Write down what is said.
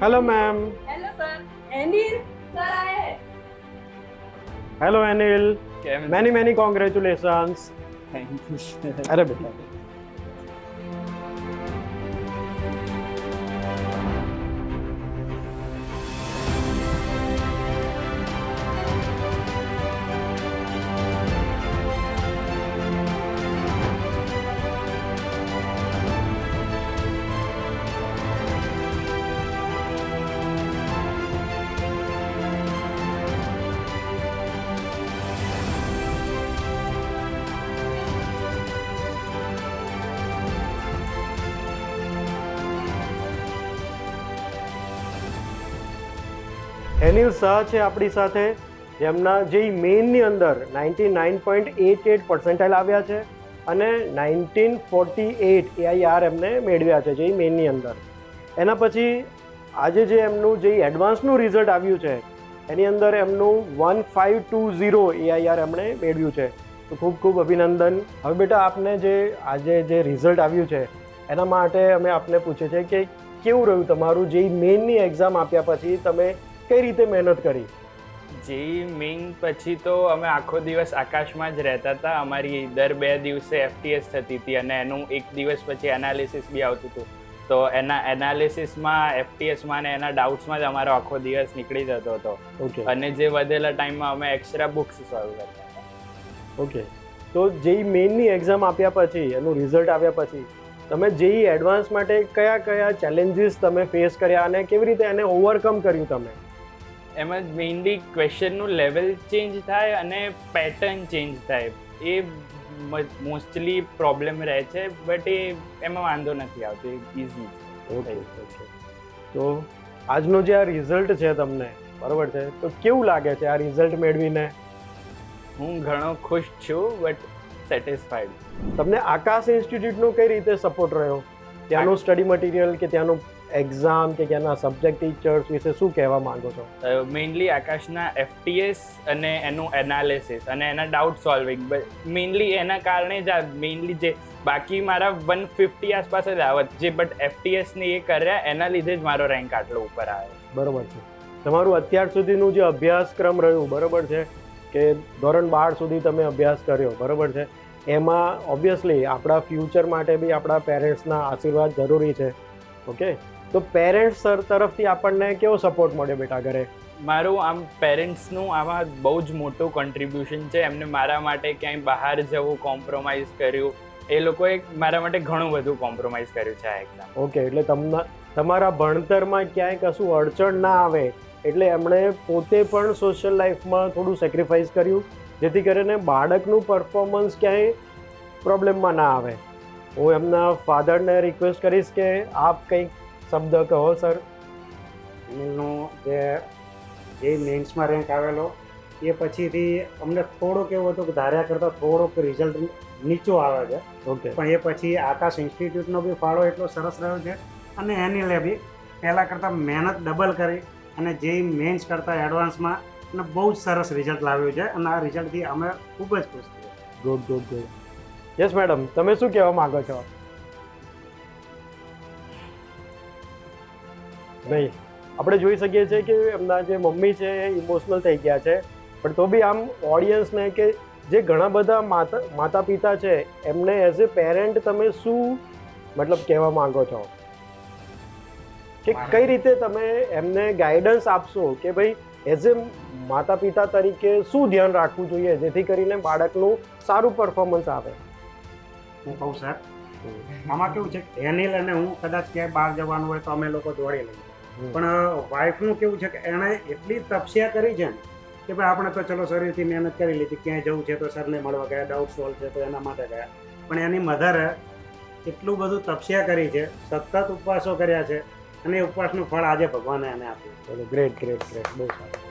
Hello ma'am. Hello sir, Anil sir आए हैं। Hello Anil, કેમ many many congratulations. Thank you अरे बेटा, એનિલ શાહ છે આપણી સાથે, જેમના જે મેઇનની અંદર 99.88 પર્સન્ટાઇલ આવ્યા છે અને 1948 AIR એમને મેળવ્યા છે જે મેઇનની અંદર. એના પછી આજે જે એમનું જે એડવાન્સનું રિઝલ્ટ આવ્યું છે એની અંદર એમનું 1520 AIR એમણે મેળવ્યું છે. તો ખૂબ ખૂબ અભિનંદન. હવે બેટા આપને જે આજે જે રિઝલ્ટ આવ્યું છે એના માટે અમે આપને પૂછીએ છીએ કે કેવું રહ્યું તમારું જે મેઇનની એક્ઝામ આપ્યા પછી તમે કઈ રીતે મહેનત કરી? જેઈ મેઇન પછી તો અમે આખો દિવસ આકાશમાં જ રહેતા હતા. અમારી દર 2 દિવસે FTS થતી હતી અને એનું 1 દિવસ પછી એનાલિસિસ બી આવતું હતું. તો એના એનાલિસિસમાં, FTSમાં ને એના ડાઉટ્સમાં જ અમારો આખો દિવસ નીકળી જતો હતો. ઓકે અને જે વધેલા ટાઈમમાં અમે એક્સ્ટ્રા બુક્સ સોલ્વ કરતા હતા. ઓકે, તો જેઈ મેઇનની એક્ઝામ આપ્યા પછી એનું રિઝલ્ટ આવ્યા પછી તમે જેઈ એડવાન્સ માટે કયા કયા ચેલેન્જીસ તમે ફેસ કર્યા અને કેવી રીતે એને ઓવરકમ કર્યું તમે? એમાં મેઇનલી ક્વેશ્ચનનું લેવલ ચેન્જ થાય અને પેટર્ન ચેન્જ થાય. એ મોસ્ટલી પ્રોબ્લેમ રહે છે, બટ એમાં વાંધો નથી આવતો, ઇઝી છે. ઓકે ઓકે, તો આજનો જે આ રિઝલ્ટ છે તમને, બરાબર છે, તો કેવું લાગે છે આ રિઝલ્ટ મેળવીને? હું ઘણો ખુશ છું, બટ સેટિસ્ફાઈડ. તમને આકાશ ઇન્સ્ટિટ્યૂટનો કઈ રીતે સપોર્ટ રહ્યો? ત્યાંનું સ્ટડી મટીરિયલ કે ત્યાંનું એક્ઝામ કે ત્યાંના સબ્જેક્ટ ટીચર્સ વિશે શું કહેવા માંગો છો? મેઇનલી આકાશના FTS અને એનું એનાલિસિસ અને એના ડાઉટ સોલ્વિંગ, મેઇનલી એના કારણે જ આ મેઇનલી જે બાકી મારા 150 આસપાસ જ આવત, જે બટ FTSને એ કર્યા એના લીધે જ મારો રેન્ક આટલો ઉપર આવ્યો. બરાબર છે. તમારું અત્યાર સુધીનું જે અભ્યાસક્રમ રહ્યું, બરાબર છે, કે ધોરણ 12 સુધી તમે અભ્યાસ કર્યો, બરાબર છે, એમાં ઓબ્વિયસલી આપણા ફ્યુચર માટે બી આપણા પેરેન્ટ્સના આશીર્વાદ જરૂરી છે. ઓકે, તો પેરેન્ટ્સ તરફથી આપણને કેવો સપોર્ટ મળ્યો બેટા ઘરે? મારું આમ પેરેન્ટ્સનું આમાં બહુ જ મોટું કોન્ટ્રીબ્યુશન છે. એમને મારા માટે ક્યાંય બહાર જવું કોમ્પ્રોમાઇઝ કર્યું. એ લોકોએ મારા માટે ઘણું બધું કોમ્પ્રોમાઇઝ કર્યું છે આ એક્ઝામ. ઓકે, એટલે તમારા ભણતરમાં ક્યાંય કશું અડચણ ના આવે એટલે એમણે પોતે પણ સોશિયલ લાઈફમાં થોડું સેક્રિફાઈસ કર્યું, જેથી કરીને બાળકનું પરફોર્મન્સ ક્યાંય પ્રોબ્લેમમાં ના આવે. હું એમના ફાધરને રિક્વેસ્ટ કરીશ કે આપ કંઈક શબ્દ કહો સર. અનિલનું જે મેન્સમાં રેન્ક આવેલો એ પછીથી અમને થોડુંક એવું હતું કે ધાર્યા કરતાં થોડુંક રિઝલ્ટ નીચું આવે છે. ઓકે, પણ એ પછી આકાશ ઇન્સ્ટિટ્યૂટનો બી ફાળો એટલો સરસ રહ્યો છે અને એનિલે બી પહેલાં કરતાં મહેનત ડબલ કરી અને જે મેન્સ કરતાં એડવાન્સમાં અને બહુ જ સરસ રિઝલ્ટ લાવ્યું છે અને આ રિઝલ્ટથી અમે ખૂબ જ ખુશ છીએ. Good good good. Yes madam, તમે શું કહેવા માંગો છો? નહીં, આપણે જોઈ શકીએ છીએ કે એમના જે મમ્મી છે એ ઇમોશનલ થઈ ગયા છે, પણ તો બી આમ ઓડિયન્સને કે જે ઘણા બધા માતા પિતા છે એમને એઝ એ પેરેન્ટ તમે શું મતલબ કહેવા માંગો છો કે કઈ રીતે તમે એમને ગાઈડન્સ આપશો કે ભાઈ એઝ એ માતા પિતા તરીકે શું ધ્યાન રાખવું જોઈએ જેથી કરીને બાળકનું સારું પરફોર્મન્સ આવે? હું કહું સર, આમાં કેવું છે કે એનિલ અને હું કદાચ ક્યાંય બહાર જવાનું હોય તો અમે લોકો દોડી લઈએ, પણ વાઈફનું કેવું છે કે એણે એટલી તપસ્યા કરી છે કે ભાઈ આપણે તો ચલો શરીરથી મહેનત કરી લીધી, ક્યાંય જવું છે તો સરને મળવા ગયા, ડાઉટ સોલ્વ છે તો એના માટે ગયા, પણ એની મધરે એટલું બધું તપસ્યા કરી છે, સતત ઉપવાસો કર્યા છે અને એ ઉપવાસનું ફળ આજે ભગવાને એને આપ્યું. ગ્રેટ ગ્રેટ ગ્રેટ, બહુ સારું.